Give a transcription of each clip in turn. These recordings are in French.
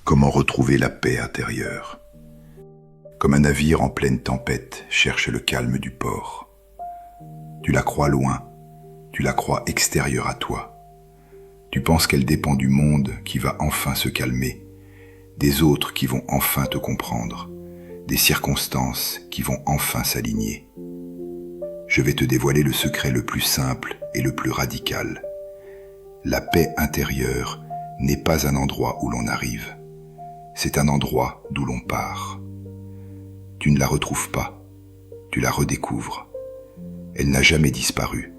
Comment retrouver la paix intérieure? Comme un navire en pleine tempête cherche le calme du port. Tu la crois loin, tu la crois extérieure à toi. Tu penses qu'elle dépend du monde qui va enfin se calmer, des autres qui vont enfin te comprendre, des circonstances qui vont enfin s'aligner. Je vais te dévoiler le secret le plus simple et le plus radical. La paix intérieure n'est pas un endroit où l'on arrive. C'est un endroit d'où l'on part. Tu ne la retrouves pas, tu la redécouvres. Elle n'a jamais disparu.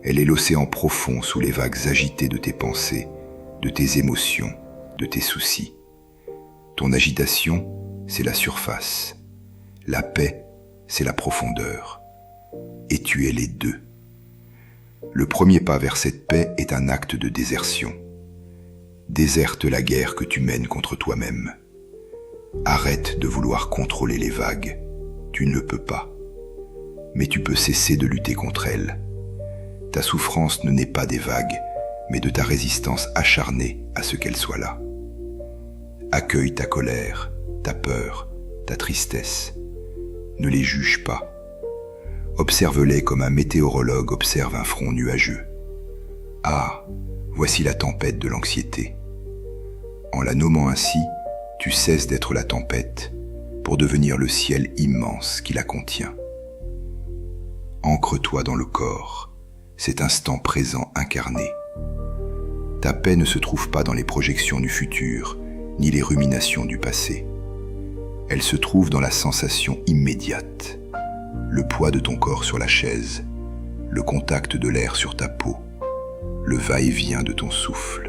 Elle est l'océan profond sous les vagues agitées de tes pensées, de tes émotions, de tes soucis. Ton agitation, c'est la surface. La paix, c'est la profondeur. Et tu es les deux. Le premier pas vers cette paix est un acte de désertion. Déserte la guerre que tu mènes contre toi-même. Arrête de vouloir contrôler les vagues. Tu ne le peux pas. Mais tu peux cesser de lutter contre elles. Ta souffrance ne naît pas des vagues, mais de ta résistance acharnée à ce qu'elles soient là. Accueille ta colère, ta peur, ta tristesse. Ne les juge pas. Observe-les comme un météorologue observe un front nuageux. Ah, voici la tempête de l'anxiété. En la nommant ainsi, tu cesses d'être la tempête pour devenir le ciel immense qui la contient. Ancre-toi dans le corps, cet instant présent incarné. Ta paix ne se trouve pas dans les projections du futur, ni les ruminations du passé. Elle se trouve dans la sensation immédiate, le poids de ton corps sur la chaise, le contact de l'air sur ta peau, le va-et-vient de ton souffle.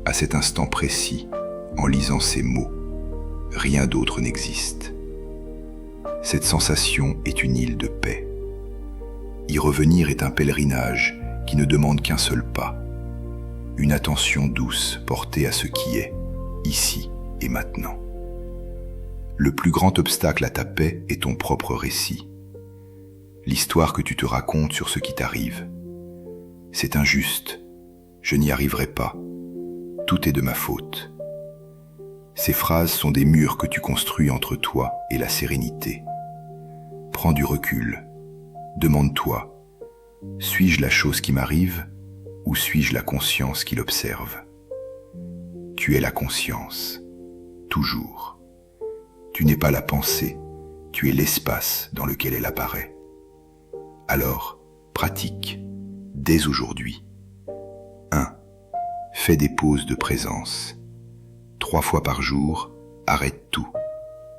À cet instant précis, en lisant ces mots, rien d'autre n'existe. Cette sensation est une île de paix. Y revenir est un pèlerinage qui ne demande qu'un seul pas, une attention douce portée à ce qui est, ici et maintenant. Le plus grand obstacle à ta paix est ton propre récit, l'histoire que tu te racontes sur ce qui t'arrive. C'est injuste, je n'y arriverai pas, tout est de ma faute. Ces phrases sont des murs que tu construis entre toi et la sérénité. Prends du recul, demande-toi, suis-je la chose qui m'arrive ou suis-je la conscience qui l'observe? Tu es la conscience, toujours. Tu n'es pas la pensée, tu es l'espace dans lequel elle apparaît. Alors, pratique, dès aujourd'hui. 1. Fais des pauses de présence. 3 fois par jour, arrête tout.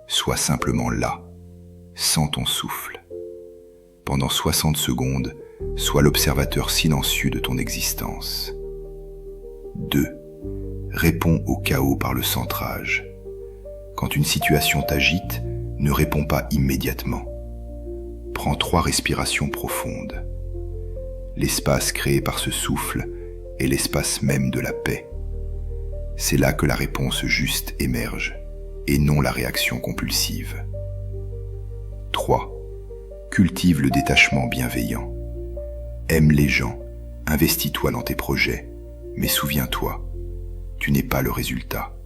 Sois simplement là, sens ton souffle. Pendant 60 secondes, sois l'observateur silencieux de ton existence. 2. Réponds au chaos par le centrage. Quand une situation t'agite, ne réponds pas immédiatement. Prends 3 respirations profondes. L'espace créé par ce souffle est l'espace même de la paix. C'est là que la réponse juste émerge, et non la réaction compulsive. 3. Cultive le détachement bienveillant. Aime les gens, investis-toi dans tes projets, mais souviens-toi, tu n'es pas le résultat.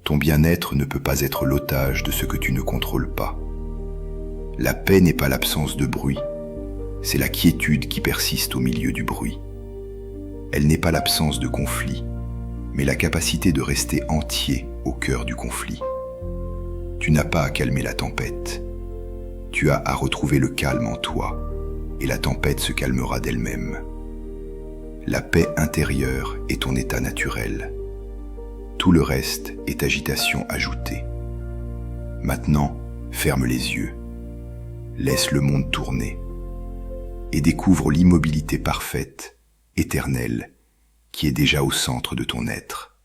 Ton bien-être ne peut pas être l'otage de ce que tu ne contrôles pas. La paix n'est pas l'absence de bruit, c'est la quiétude qui persiste au milieu du bruit. Elle n'est pas l'absence de conflit, mais la capacité de rester entier au cœur du conflit. Tu n'as pas à calmer la tempête. Tu as à retrouver le calme en toi, et la tempête se calmera d'elle-même. La paix intérieure est ton état naturel. Tout le reste est agitation ajoutée. Maintenant, ferme les yeux. Laisse le monde tourner. Et découvre l'immobilité parfaite, éternelle, qui est déjà au centre de ton être.